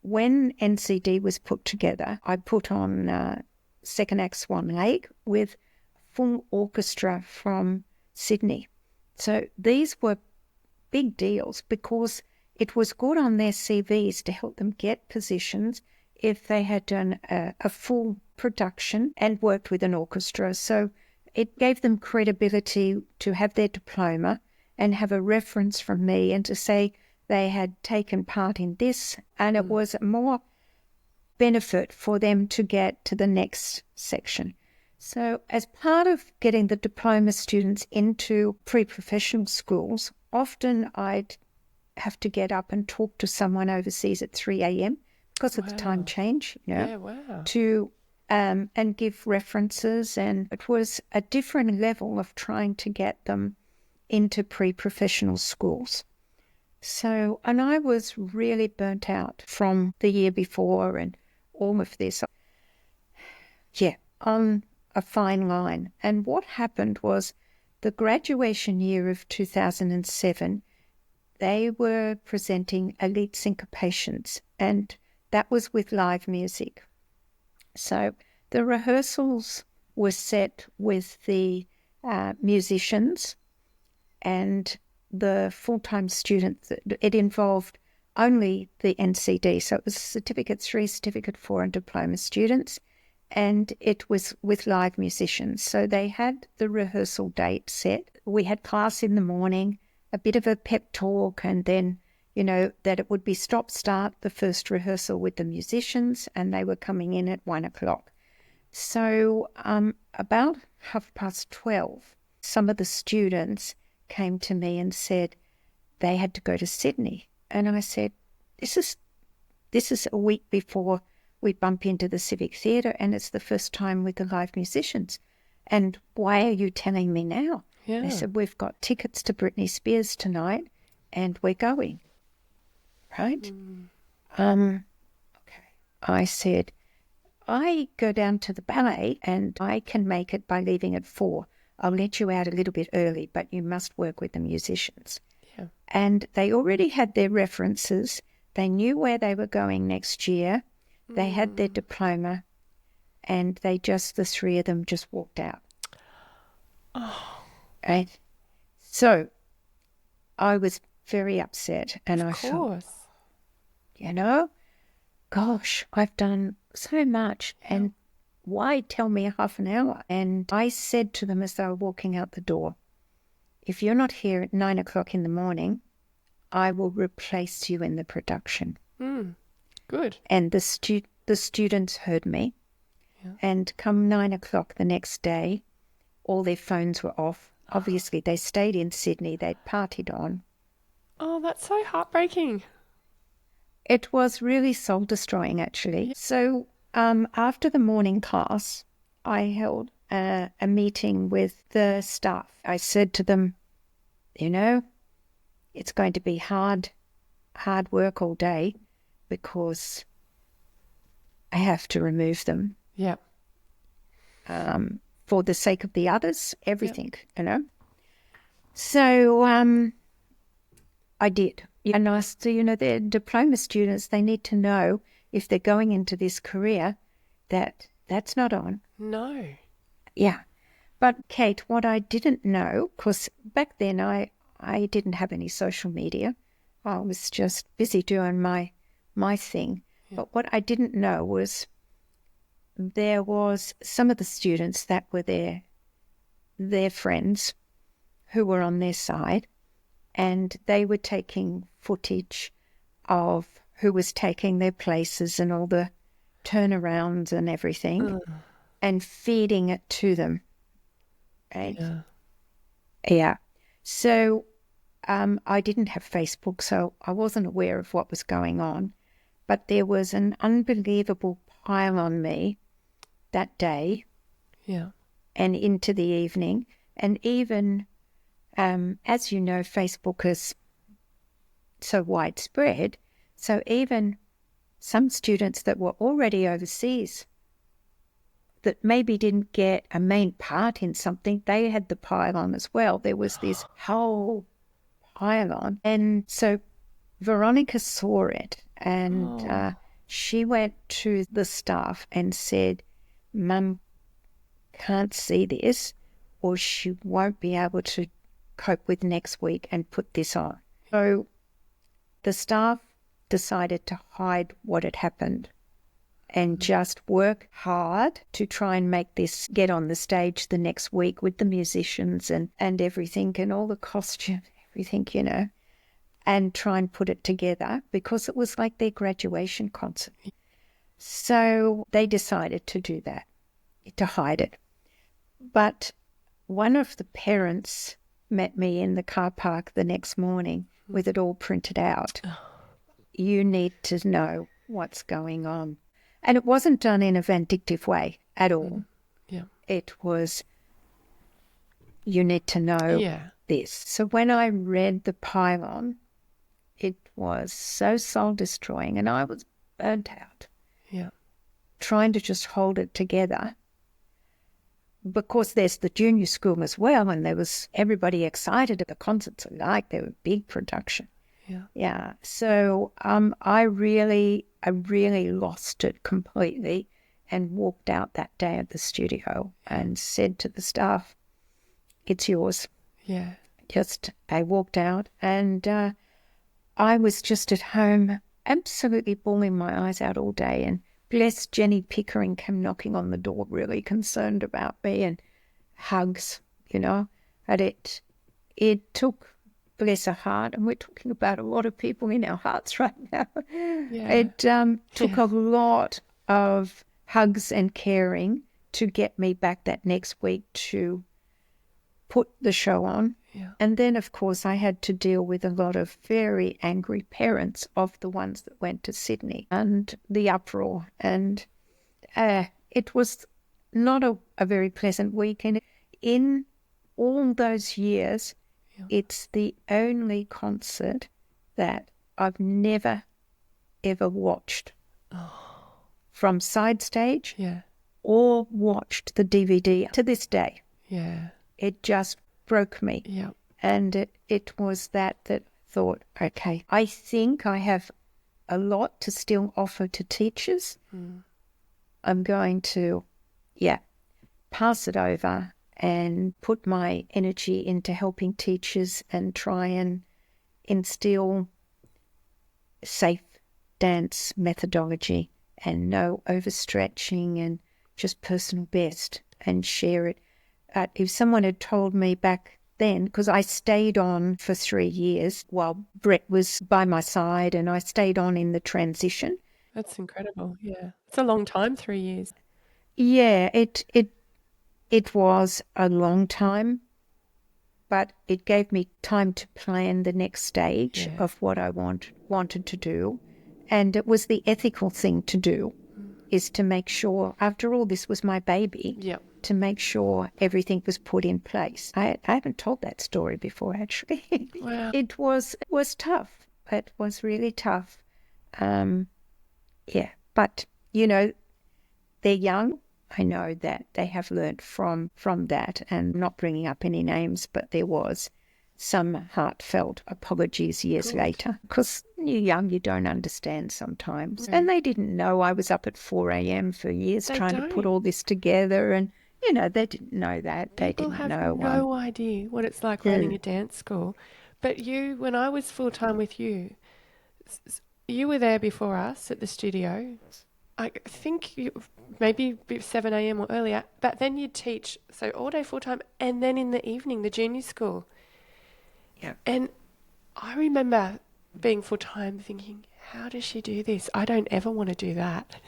when NCD was put together, I put on Second Act Swan Lake with full orchestra from Sydney. So these were big deals because it was good on their CVs to help them get positions if they had done a full production and worked with an orchestra. So it gave them credibility to have their diploma and have a reference from me and to say they had taken part in this, and it was more benefit for them to get to the next section. So as part of getting the diploma students into pre-professional schools, often I'd have to get up and talk to someone overseas at 3 a.m. because of the time change, to and give references. And it was a different level of trying to get them into pre-professional schools. So, and I was really burnt out from the year before and all of this. Yeah, on a fine line. And what happened was the graduation year of 2007, they were presenting elite syncopations, and that was with live music. So the rehearsals were set with the musicians and the full-time students. It involved only the NCD, so it was Certificate 3, Certificate 4 and Diploma students, and it was with live musicians. So they had the rehearsal date set. We had class in the morning, a bit of a pep talk, and then, that it would be stop-start, the first rehearsal with the musicians, and they were coming in at 1 o'clock. So about 12:30, some of the students came to me and said they had to go to Sydney. And I said, this is a week before we bump into the Civic Theatre, and it's the first time with the live musicians. And why are you telling me now? Yeah. They said, we've got tickets to Britney Spears tonight and we're going. Right? Okay. I said, I go down to the ballet and I can make it by leaving at 4. I'll let you out a little bit early, but you must work with the musicians. Yeah. And they already had their references. They knew where they were going next year. They had their diploma, and the 3 of them just walked out. Oh. Right? So I was very upset, and Of course. thought, gosh, I've done so much, and why tell me half an hour? And I said to them as they were walking out the door, if you're not here at 9 o'clock in the morning, I will replace you in the production. Good. And the students heard me. Yeah. And come 9 o'clock the next day, all their phones were off. Obviously, they stayed in Sydney. They'd partied on. Oh, that's so heartbreaking. It was really soul-destroying, actually. Yeah. So after the morning class, I held a meeting with the staff. I said to them, it's going to be hard work all day because I have to remove them. Yeah. For the sake of the others, everything, So I did. And I said, they're diploma students. They need to know if they're going into this career that's not on. No. Yeah. But Kate, what I didn't know, because back then I didn't have any social media. I was just busy doing my thing. Yeah. But what I didn't know was there was some of the students that were their friends who were on their side, and they were taking footage of who was taking their places and all the turnarounds and everything and feeding it to them. Right? Yeah. So I didn't have Facebook, so I wasn't aware of what was going on. But there was an unbelievable pile on me that day. Yeah. And into the evening. And even, as you know, Facebook is so widespread. So even some students that were already overseas that maybe didn't get a main part in something, they had the pile on as well. There was this whole pile on. And so Veronica saw it, and she went to the staff and said, Mum can't see this, or she won't be able to cope with next week and put this on. So the staff decided to hide what had happened and just work hard to try and make this get on the stage the next week with the musicians and everything and all the costumes. everything, and try and put it together because it was like their graduation concert. So they decided to do that, to hide it. But one of the parents met me in the car park the next morning with it all printed out. You need to know what's going on. And it wasn't done in a vindictive way at all. Yeah. It was, you need to know this. So when I read the pylon, it was so soul-destroying, and I was burnt out. Yeah. Trying to just hold it together. Because there's the junior school as well, and there was everybody excited at the concerts alike. They were big production. Yeah. Yeah. So I really lost it completely and walked out that day at the studio and said to the staff, "It's yours." Yeah. I walked out, and I was just at home absolutely bawling my eyes out all day, and bless Jenny Pickering came knocking on the door, really concerned about me, and hugs, and it took, bless her heart, and we're talking about a lot of people in our hearts right now. Yeah. It took a lot of hugs and caring to get me back that next week to put the show on. Yeah. And then, of course, I had to deal with a lot of very angry parents of the ones that went to Sydney and the uproar. And it was not a very pleasant week. And in all those years, it's the only concert that I've never, ever watched from side stage or watched the DVD to this day. Yeah. It just broke me. Yeah. And it was that thought, okay, I think I have a lot to still offer to teachers. I'm going to, pass it over and put my energy into helping teachers and try and instill safe dance methodology and no overstretching and just personal best and share it. If someone had told me back then, because I stayed on for 3 years while Brett was by my side, and I stayed on in the transition. That's incredible. Yeah. It's a long time, 3 years. Yeah, it was a long time, but it gave me time to plan the next stage of what I wanted to do. And it was the ethical thing to do, is to make sure, after all, this was my baby. Yeah. To make sure everything was put in place. I haven't told that story before, actually. Wow. It was tough. It was really tough. But, they're young. I know that they have learnt from that, and not bringing up any names, but there was some heartfelt apologies years later, because you're young, you don't understand sometimes. And they didn't know I was up at 4 a.m. for years trying to put all this together, and they didn't know that. People didn't have know. no idea what it's like running a dance school. But when I was full-time with you, you were there before us at the studio. I think maybe 7 a.m. or earlier. But then you'd teach, so all day full-time, and then in the evening, the junior school. Yeah. And I remember being full-time thinking, how does she do this? I don't ever want to do that.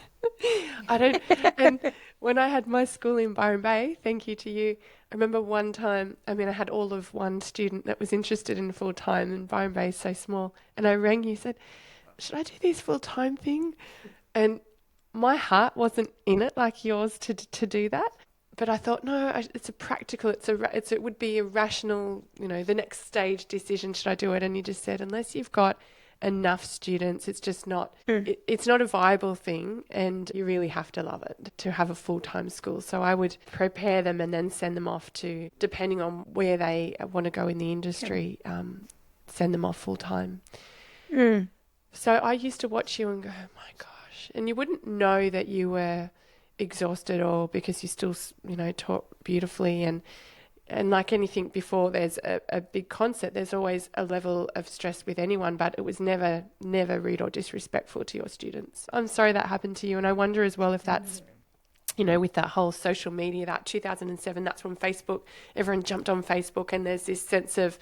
And when I had my school in Byron Bay, thank you to you, I remember one time, I had all of one student that was interested in full-time, and Byron Bay is so small, and I rang you, said, should I do this full-time thing? And my heart wasn't in it like yours to do that. But I thought, no, it's a practical, it would be a rational, the next stage decision, should I do it? And you just said, unless you've got enough students, it's just not, it's not a viable thing, and you really have to love it to have a full-time school. So I would prepare them and then send them off to, depending on where they want to go in the industry, send them off full-time. So I used to watch you and go, oh my gosh. And you wouldn't know that you were exhausted, or because you still, taught beautifully. And like anything before there's a big concert, there's always a level of stress with anyone, but it was never rude or disrespectful to your students. I'm sorry that happened to you. And I wonder as well if that's, with that whole social media, that 2007, that's when everyone jumped on Facebook, and there's this sense of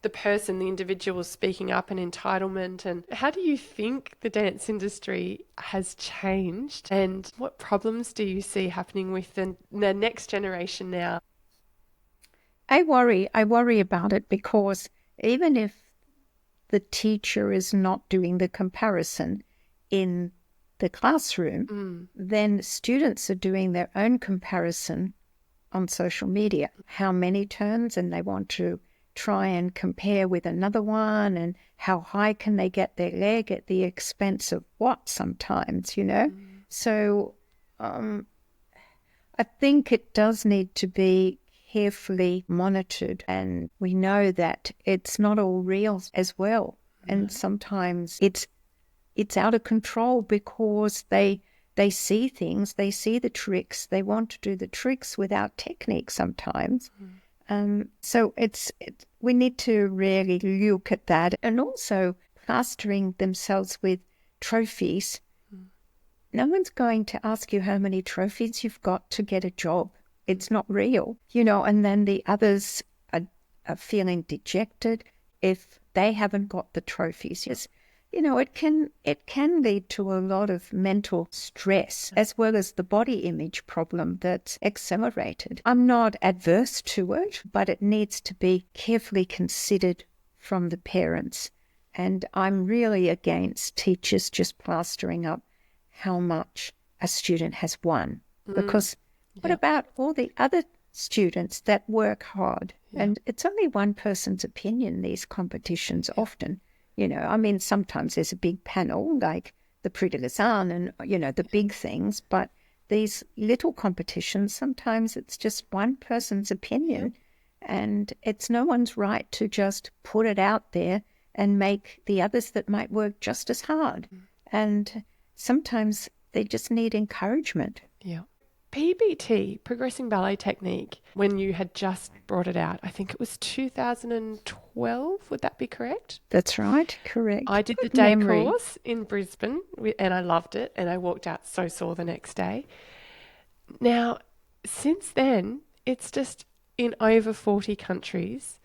the person, the individual speaking up and entitlement. And how do you think the dance industry has changed, and what problems do you see happening with the next generation now? I worry about it, because even if the teacher is not doing the comparison in the classroom, then students are doing their own comparison on social media. How many turns, and they want to try and compare with another one, and how high can they get their leg at the expense of what sometimes, So I think it does need to be carefully monitored, and we know that it's not all real as well. And sometimes it's out of control, because they see things, they see the tricks, they want to do the tricks without technique sometimes. So we need to really look at that. And also plastering themselves with trophies. No one's going to ask you how many trophies you've got to get a job. It's not real, and then the others are feeling dejected if they haven't got the trophies. Yes, it can lead to a lot of mental stress, as well as the body image problem that's accelerated. I'm not adverse to it, but it needs to be carefully considered from the parents. And I'm really against teachers just plastering up how much a student has won, because what about all the other students that work hard? And it's only one person's opinion, these competitions often. Sometimes there's a big panel like the Prix de Lausanne and, the big things, but these little competitions, sometimes it's just one person's opinion, and it's no one's right to just put it out there and make the others that might work just as hard. And sometimes they just need encouragement. Yeah. PBT, Progressing Ballet Technique, when you had just brought it out, I think it was 2012, would that be correct? That's right, correct. I did the day course in Brisbane, and I loved it, and I walked out so sore the next day. Now, since then, it's just in over 40 countries,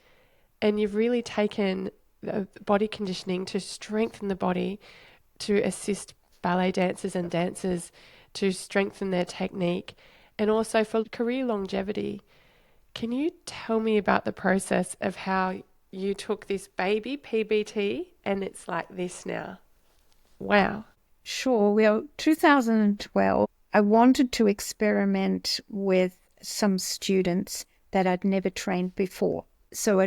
and you've really taken the body conditioning to strengthen the body, to assist ballet dancers and dancers to strengthen their technique, and also for career longevity. Can you tell me about the process of how you took this baby PBT and it's like this now? Wow. Sure. Well, 2012, I wanted to experiment with some students that I'd never trained before. So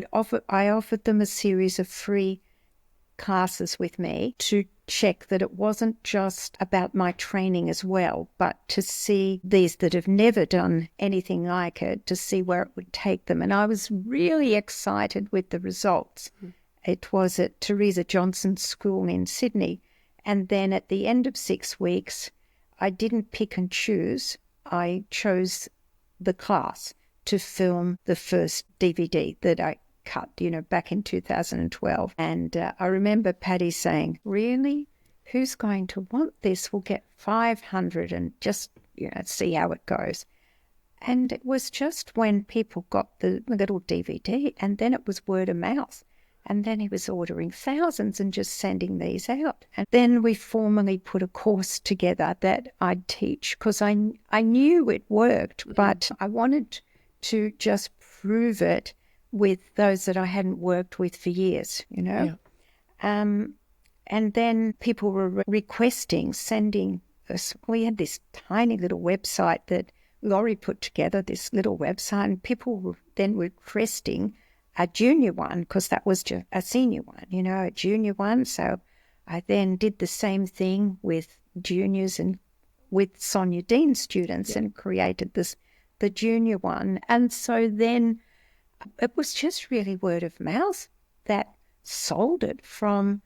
I offered them a series of free classes with me to check that it wasn't just about my training as well, but to see these that have never done anything like it, to see where it would take them. And I was really excited with the results. It was at Teresa Johnson's school in Sydney. And then at the end of 6 weeks, I didn't pick and choose. I chose the class to film the first DVD that I cut, back in 2012. And I remember Paddy saying, really? Who's going to want this? We'll get 500 and just, see how it goes. And it was just when people got the little DVD, and then it was word of mouth. And then he was ordering thousands and just sending these out. And then we formally put a course together that I'd teach, because I knew it worked, but I wanted to just prove it with those that I hadn't worked with for years, Yeah. And then people were sending us. We had this tiny little website that Laurie put together, this little website, and people were then requesting a junior one, because that was just a senior one, a junior one. So I then did the same thing with juniors and with Sonia Dean's students, and created the junior one. And so then it was just really word of mouth that sold it, from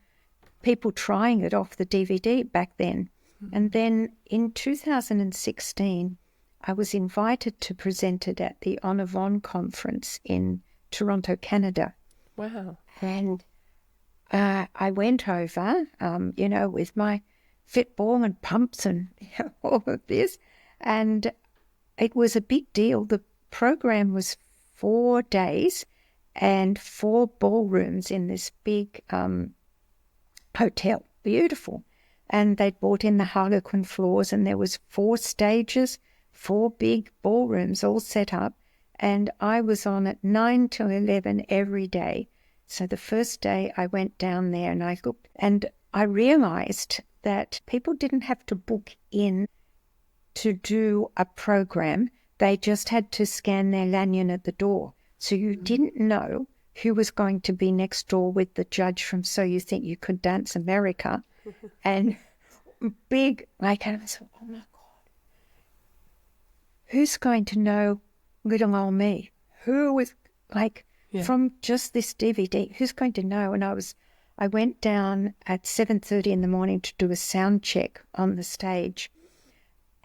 people trying it off the DVD back then. And then in 2016, I was invited to present it at the Honor Von conference in Toronto, Canada. Wow. And I went over, with my fit ball and pumps and all of this. And it was a big deal. The program was 4 days, and 4 ballrooms in this big hotel. Beautiful. And they'd brought in the Harlequin floors, and there was 4 stages, 4 big ballrooms all set up. And I was on at 9 till 11 every day. So the first day I went down there and I looked, and I realized that people didn't have to book in to do a program. They just had to scan their lanyard at the door. So you didn't know who was going to be next door with the judge from So You Think You Could Dance America. And big, like, and I was like, oh my God, who's going to know little old me? Who was, like, from just this DVD, who's going to know? And I went down at 7:30 in the morning to do a sound check on the stage.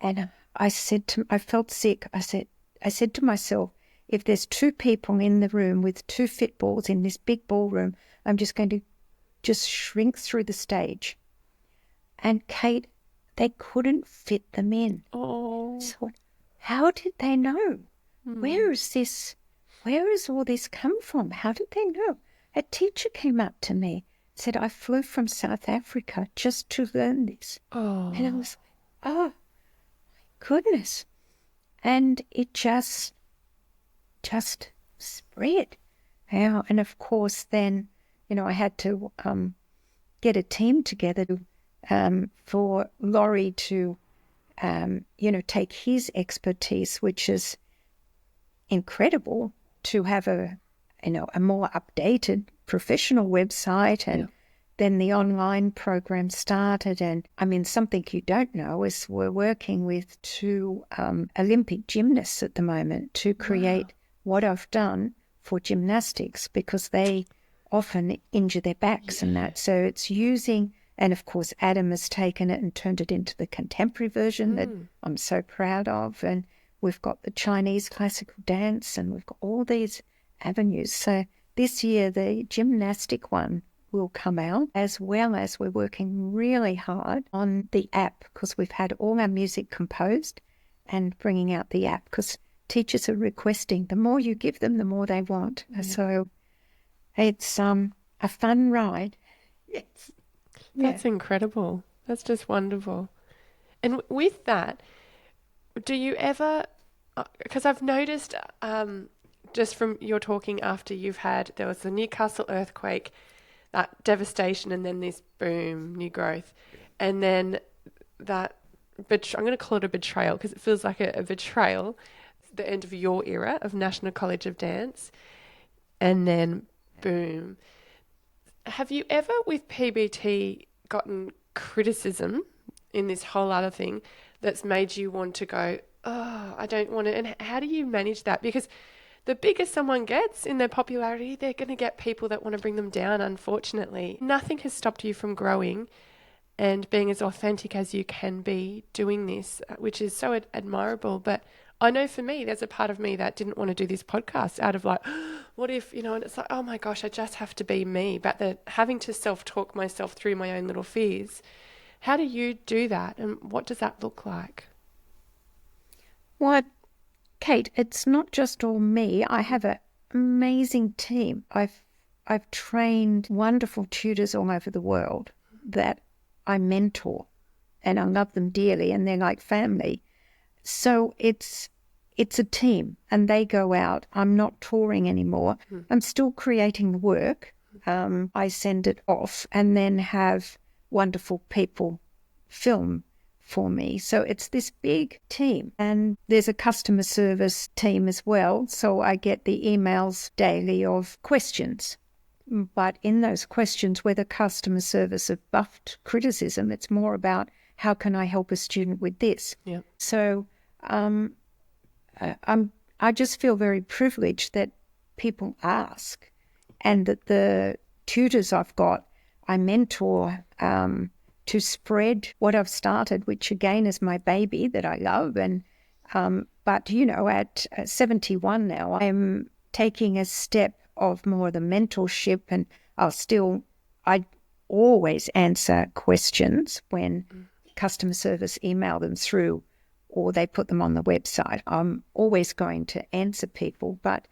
And I felt sick. I said to myself, if there's 2 people in the room with 2 fit balls in this big ballroom, I'm just going to just shrink through the stage. And Kate, they couldn't fit them in. Oh. So how did they know? Where has all this come from? How did they know? A teacher came up to me, said, I flew from South Africa just to learn this. Oh. And I was like, oh, my goodness. And it just spread. Yeah. And of course, then, I had to get a team together for Laurie to, take his expertise, which is incredible, to have a more updated professional website. And then the online program started. And I mean, something you don't know is we're working with 2 Olympic gymnasts at the moment to create what I've done for gymnastics, because they often injure their backs and that. So it's using, and of course Adam has taken it and turned it into the contemporary version that I'm so proud of. And we've got the Chinese classical dance, and we've got all these avenues. So this year the gymnastic one will come out, as well as we're working really hard on the app, because we've had all our music composed, and bringing out the app, because teachers are requesting, the more you give them, the more they want. So it's a fun ride. Yes. That's incredible. That's just wonderful. And with that, do you ever, because I've noticed just from your talking after there was the Newcastle earthquake, that devastation, and then this boom, new growth, and then that, I'm going to call it a betrayal, because it feels like a betrayal, the end of your era of National College of Dance, and then boom. Have you ever with PBT gotten criticism in this whole other thing that's made you want to go, oh, I don't want to, and how do you manage that? Because the bigger someone gets in their popularity, they're going to get people that want to bring them down, unfortunately. Nothing has stopped you from growing and being as authentic as you can be doing this, which is so admirable. But I know for me, there's a part of me that didn't want to do this podcast out of like, what if, and it's like, oh my gosh, I just have to be me. But having to self-talk myself through my own little fears. How do you do that? And what does that look like? Well, Kate, it's not just all me. I have an amazing team. I've trained wonderful tutors all over the world that I mentor, and I love them dearly, and they're like family. So it's a team, and they go out. I'm not touring anymore. I'm still creating the work. I send it off and then have wonderful people film for me. So it's this big team, and there's a customer service team as well. So I get the emails daily of questions. But in those questions, where the customer service have buffed criticism, it's more about how can I help a student with this? Yeah. So I just feel very privileged that people ask, and that the tutors I've got, I mentor to spread what I've started, which again is my baby that I love. And but at 71 now, I'm taking a step of more the mentorship, and I always answer questions when customer service email them through, or they put them on the website. I'm always going to answer people, but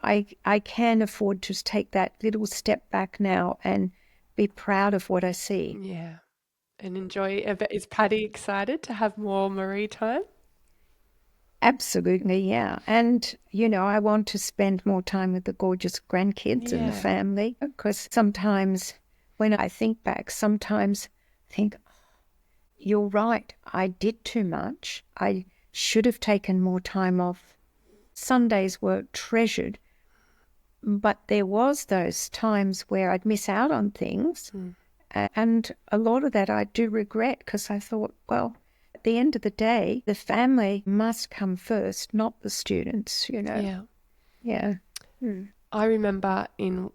I can afford to take that little step back now and be proud of what I see. Yeah. And enjoy. Is Patty excited to have more Marie time? Absolutely, yeah. And, I want to spend more time with the gorgeous grandkids and the Yeah. family, because sometimes when I think back, sometimes I think, you're right, I did too much. I should have taken more time off. Sundays were treasured, but there was those times where I'd miss out on things. And a lot of that I do regret, because I thought, well, at the end of the day, the family must come first, not the students, Yeah. Yeah. I remember in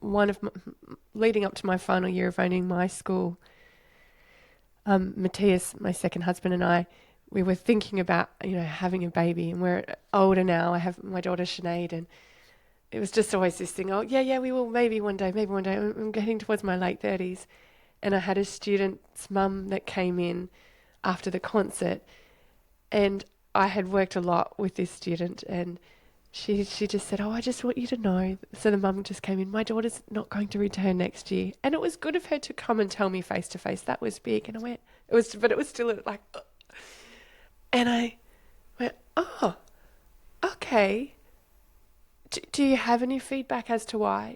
leading up to my final year of owning my school, Matthias, my second husband, and I, we were thinking about, having a baby, and we're older now. I have my daughter Sinead, and it was just always this thing, yeah, we will maybe one day. I'm getting towards my late 30s. And I had a student's mum that came in after the concert, and I had worked a lot with this student, and she just said, I just want you to know. So the mum just came in, my daughter's not going to return next year. And it was good of her to come and tell me face to face. That was big. And I went, but it was still like, and I went, oh, okay. Do you have any feedback as to why?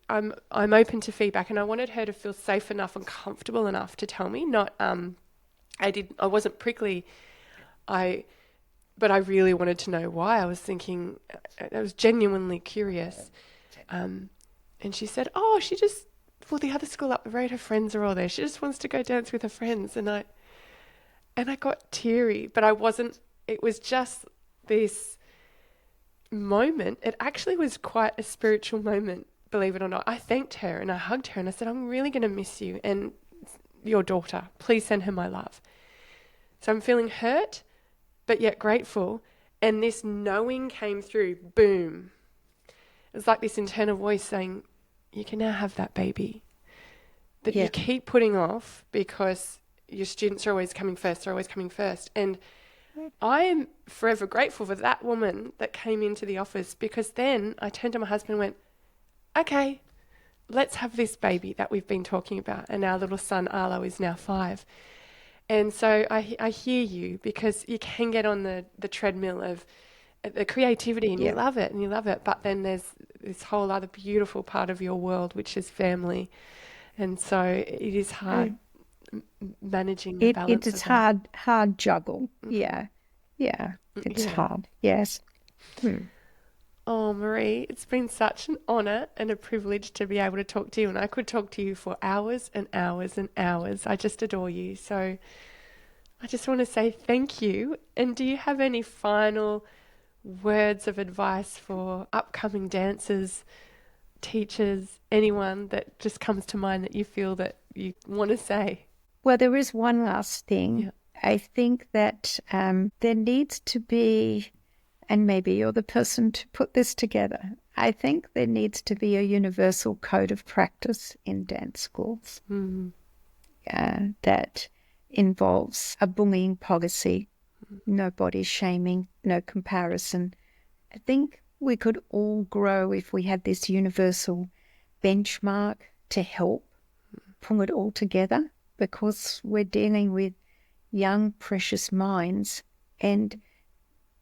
I'm open to feedback, and I wanted her to feel safe enough and comfortable enough to tell me. Not I wasn't prickly. But I really wanted to know why. I was thinking, I was genuinely curious. And she said, the other school up the road, her friends are all there. She just wants to go dance with her friends. And I got teary, but I wasn't. It was just this moment. It actually was quite a spiritual moment, believe it or not. I thanked her and I hugged her and I said, I'm really going to miss you and your daughter. Please send her my love. So I'm feeling hurt, but yet grateful. And this knowing came through, boom. It was like this internal voice saying, you can now have that baby that you keep putting off because your students are always coming first. And I am forever grateful for that woman that came into the office, because then I turned to my husband and went, okay, let's have this baby that we've been talking about. And our little son, Arlo, is now 5. And so I hear you, because you can get on the treadmill of the creativity and you love it. But then there's this whole other beautiful part of your world, which is family. And so it is hard managing the balance. It's hard juggle. Yeah. It's hard. Yes. Oh, Marie, it's been such an honour and a privilege to be able to talk to you. And I could talk to you for hours and hours and hours. I just adore you. So I just want to say thank you. And do you have any final words of advice for upcoming dancers, teachers, anyone that just comes to mind that you feel that you want to say? Well, there is one last thing. Yeah. I think that there needs to be, and maybe you're the person to put this together, I think there needs to be a universal code of practice in dance schools that involves a bullying policy, no body shaming, no comparison. I think we could all grow if we had this universal benchmark to help pull it all together, because we're dealing with young, precious minds, and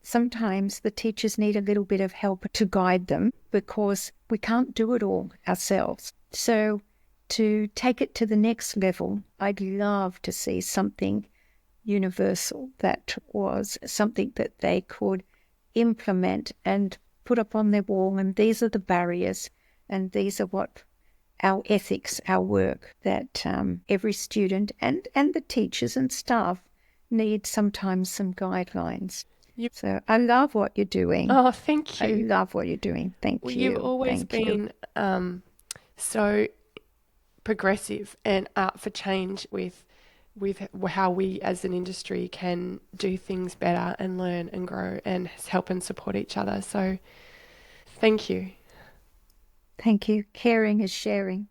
sometimes the teachers need a little bit of help to guide them, because we can't do it all ourselves. So to take it to the next level, I'd love to see something universal that was something that they could implement and put up on their wall, and these are the barriers, and these are what our ethics, our work, that every student and the teachers and staff need sometimes some guidelines. So I love what you're doing. Oh, thank you. I love what you're doing. Thank you. You've always been so progressive and up for change with how we as an industry can do things better and learn and grow and help and support each other. So thank you. Thank you. Caring is sharing.